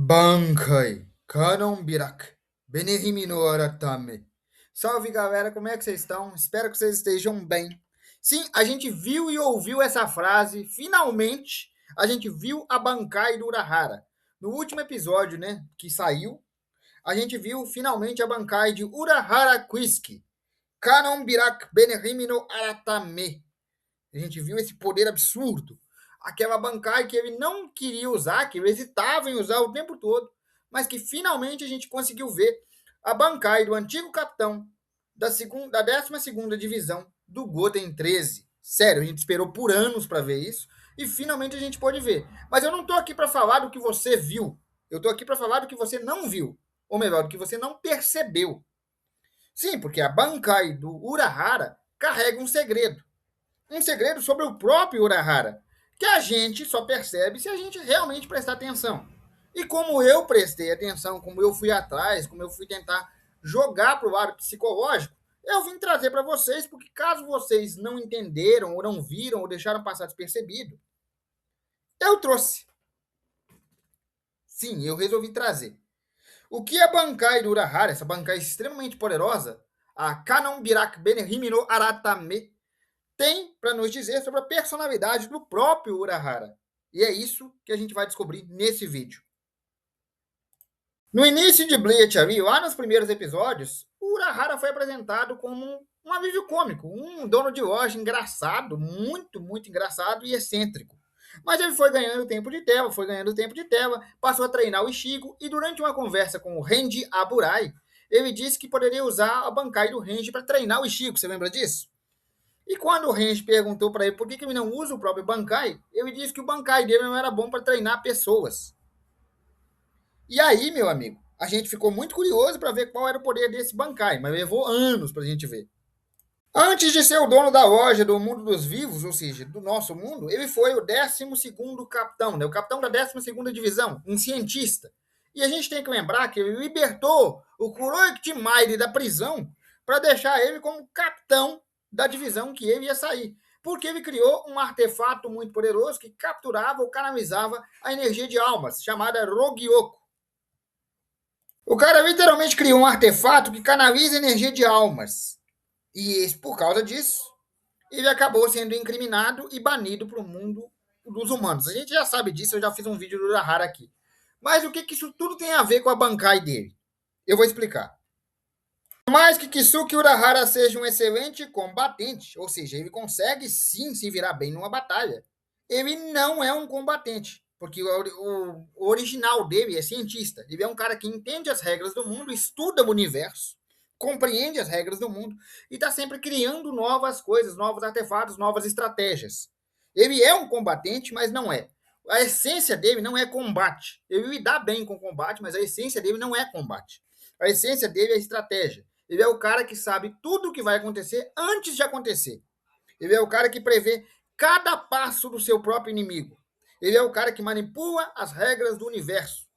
Bankai, Kanonbirak, Benihimi no Aratame. Salve galera, como é que vocês estão? Espero que vocês estejam bem. Sim, a gente viu e ouviu essa frase, finalmente a gente viu a Bankai do Urahara. No último episódio, né, que saiu, a gente viu finalmente a Bankai de Urahara Quisky, Kanonbirak, Benihimi no Aratame. A gente viu esse poder absurdo. Aquela bancada que ele não queria usar, que ele hesitava em usar o tempo todo, mas que finalmente a gente conseguiu ver a bancada do antigo capitão da 12ª divisão do Goten 13. Sério, a gente esperou por anos para ver isso e finalmente a gente pode ver. Mas eu não estou aqui para falar do que você viu. Eu estou aqui para falar do que você não viu. Ou melhor, do que você não percebeu. Sim, porque a Bankai do Urahara carrega um segredo. Um segredo sobre o próprio Urahara, que a gente só percebe se a gente realmente prestar atenção. E como eu prestei atenção, como eu fui atrás, como eu fui tentar jogar para o lado psicológico, eu vim trazer para vocês, porque caso vocês não entenderam, ou não viram, ou deixaram passar despercebido, eu trouxe. Sim, eu resolvi trazer. O que a Bankai do Urahara, essa Bankai extremamente poderosa, a Kanonbirak Benehimi no Aratame, tem para nos dizer sobre a personalidade do próprio Urahara. E é isso que a gente vai descobrir nesse vídeo. No início de Bleach ali, lá nos primeiros episódios, o Urahara foi apresentado como um alívio cômico, um dono de loja engraçado, muito engraçado e excêntrico. Mas ele foi ganhando tempo de tela, passou a treinar o Ishigo e durante uma conversa com o Renji Aburai, ele disse que poderia usar a Bankai do Renji para treinar o Ishigo. Você lembra disso? E quando o Renji perguntou para ele por que ele não usa o próprio Bankai, ele disse que o Bankai dele não era bom para treinar pessoas. E aí, meu amigo, a gente ficou muito curioso para ver qual era o poder desse Bankai, mas levou anos para a gente ver. Antes de ser o dono da loja do mundo dos vivos, ou seja, do nosso mundo, ele foi o 12º capitão, né? O capitão da 12ª divisão, um cientista. E a gente tem que lembrar que ele libertou o Kuroichi Mairi da prisão para deixar ele como capitão da divisão que ele ia sair. Porque ele criou um artefato muito poderoso que capturava ou canalizava a energia de almas, chamada Rogyoku. O cara literalmente criou um artefato que canaliza a energia de almas. E por causa disso, ele acabou sendo incriminado e banido para o mundo dos humanos. A gente já sabe disso, eu já fiz um vídeo do Urahara aqui. Mas o que isso tudo tem a ver com a Bankai dele? Eu vou explicar. Por mais que Kisuke Urahara seja um excelente combatente, ou seja, ele consegue sim se virar bem numa batalha, ele não é um combatente, porque o original dele é cientista. Ele é um cara que entende as regras do mundo, estuda o universo, compreende as regras do mundo e está sempre criando novas coisas, novos artefatos, novas estratégias. Ele é um combatente, mas não é. A essência dele não é combate. Ele lida bem com combate, mas a essência dele não é combate. A essência dele é estratégia. Ele é o cara que sabe tudo o que vai acontecer antes de acontecer. Ele é o cara que prevê cada passo do seu próprio inimigo. Ele é o cara que manipula as regras do universo.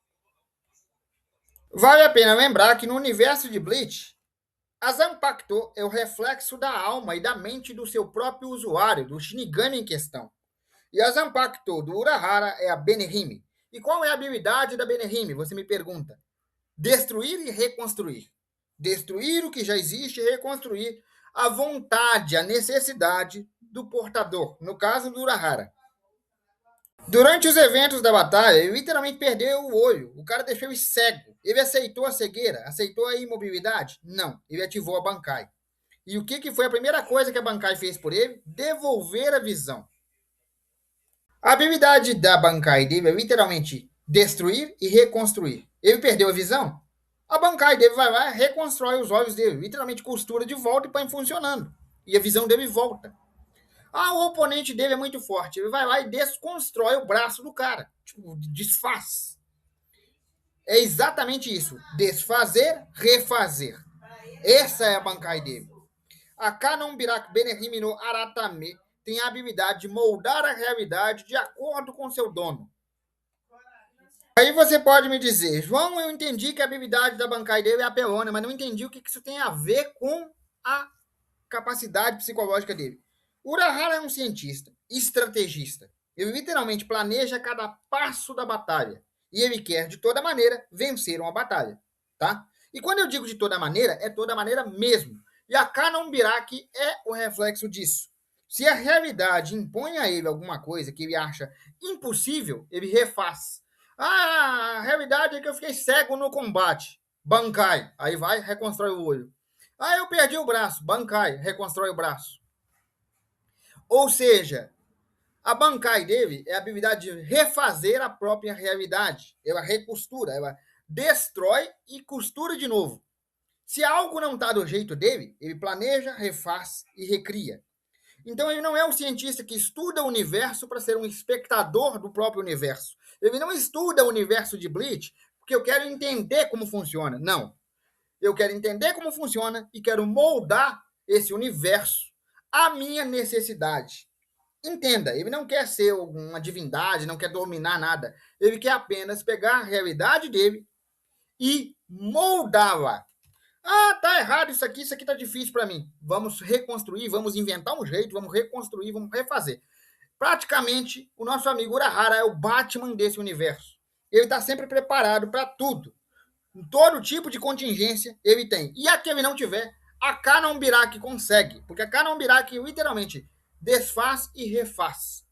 Vale a pena lembrar que no universo de Bleach, a Zanpakuto é o reflexo da alma e da mente do seu próprio usuário, do Shinigami em questão. E a Zanpakuto do Urahara é a Benihime. E qual é a habilidade da Benihime? Você me pergunta. Destruir e reconstruir. Destruir o que já existe e reconstruir a vontade, a necessidade do portador, no caso do Urahara. Durante os eventos da batalha, ele literalmente perdeu o olho. O cara deixou ele cego. Ele aceitou a cegueira? Aceitou a imobilidade? Não. Ele ativou a Bankai. E o que foi a primeira coisa que a Bankai fez por ele? Devolver a visão. A habilidade da Bankai dele é literalmente destruir e reconstruir. Ele perdeu a visão? A Bankai dele vai lá e reconstrói os olhos dele. Literalmente costura de volta e põe funcionando. E a visão dele volta. Ah, o oponente dele é muito forte. Ele vai lá e desconstrói o braço do cara. Tipo, desfaz. É exatamente isso. Desfazer, refazer. Essa é a Bankai dele. A Kanonbirak Benehime no Aratame tem a habilidade de moldar a realidade de acordo com seu dono. Aí você pode me dizer, João, eu entendi que a habilidade da Bankai dele é apelona, mas não entendi o que isso tem a ver com a capacidade psicológica dele. Urahara é um cientista, estrategista. Ele literalmente planeja cada passo da batalha. E ele quer, de toda maneira, vencer uma batalha, tá? E quando eu digo de toda maneira, é toda maneira mesmo. E a Kanonbirak é o reflexo disso. Se a realidade impõe a ele alguma coisa que ele acha impossível, ele refaz. Ah, a realidade é que eu fiquei cego no combate. Bankai. Aí vai, reconstrói o olho. Ah, eu perdi o braço. Bankai. Reconstrói o braço. Ou seja, a Bankai dele é a habilidade de refazer a própria realidade. Ela recostura, ela destrói e costura de novo. Se algo não está do jeito dele, ele planeja, refaz e recria. Então ele não é um cientista que estuda o universo para ser um espectador do próprio universo. Ele não estuda o universo de Bleach porque eu quero entender como funciona. Não. Eu quero entender como funciona e quero moldar esse universo à minha necessidade. Entenda, ele não quer ser uma divindade, não quer dominar nada. Ele quer apenas pegar a realidade dele e moldá-la. Ah, tá errado isso aqui tá difícil para mim. Vamos reconstruir, vamos inventar um jeito, vamos reconstruir, vamos refazer. Praticamente, o nosso amigo Urahara é o Batman desse universo. Ele está sempre preparado para tudo. Todo tipo de contingência ele tem. E a que ele não tiver, a Kanonbirak consegue. Porque a Kanonbirak literalmente desfaz e refaz.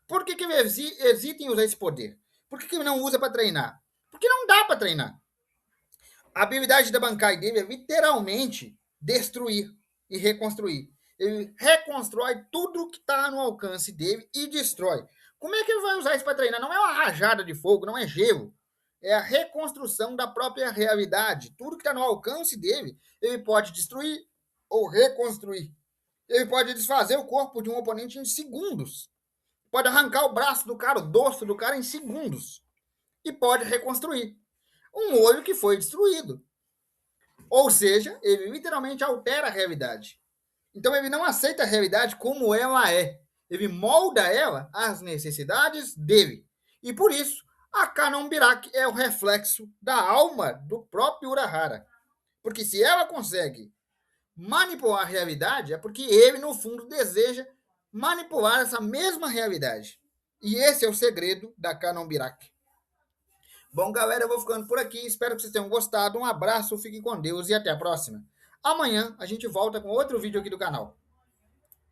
Por que ele hesita em usar esse poder? Por que ele não usa para treinar? Porque não dá para treinar. A habilidade da Bankai dele é literalmente destruir e reconstruir. Ele reconstrói tudo que está no alcance dele e destrói. Como é que ele vai usar isso para treinar? Não é uma rajada de fogo, não é gelo. É a reconstrução da própria realidade. Tudo que está no alcance dele, ele pode destruir ou reconstruir. Ele pode desfazer o corpo de um oponente em segundos. Pode arrancar o braço do cara, o dorso do cara em segundos. E pode reconstruir um olho que foi destruído. Ou seja, ele literalmente altera a realidade. Então ele não aceita a realidade como ela é. Ele molda ela às necessidades dele. E por isso, a Kanonbirak é o reflexo da alma do próprio Urahara. Porque se ela consegue manipular a realidade, é porque ele, no fundo, deseja manipular essa mesma realidade. E esse é o segredo da Kanonbirak. Bom, galera, eu vou ficando por aqui. Espero que vocês tenham gostado. Um abraço, fiquem com Deus e até a próxima. Amanhã a gente volta com outro vídeo aqui do canal.